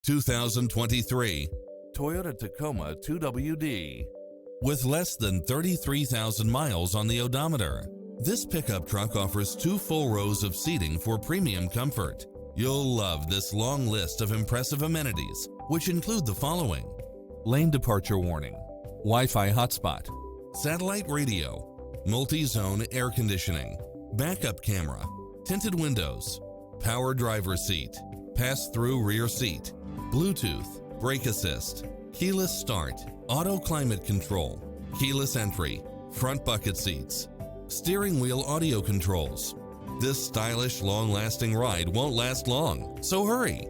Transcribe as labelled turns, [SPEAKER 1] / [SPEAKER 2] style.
[SPEAKER 1] 2023 Toyota Tacoma 2WD. With less than 33,000 miles on the odometer, this pickup truck offers 2 full rows of seating for premium comfort. You'll love this long list of impressive amenities, which include the following: lane departure warning, Wi-Fi hotspot, satellite radio, multi-zone air conditioning, backup camera, tinted windows, power driver seat, pass-through rear seat, Bluetooth, brake assist, keyless start, auto climate control, keyless entry, front bucket seats, steering wheel audio controls. This stylish, long-lasting ride won't last long, so hurry!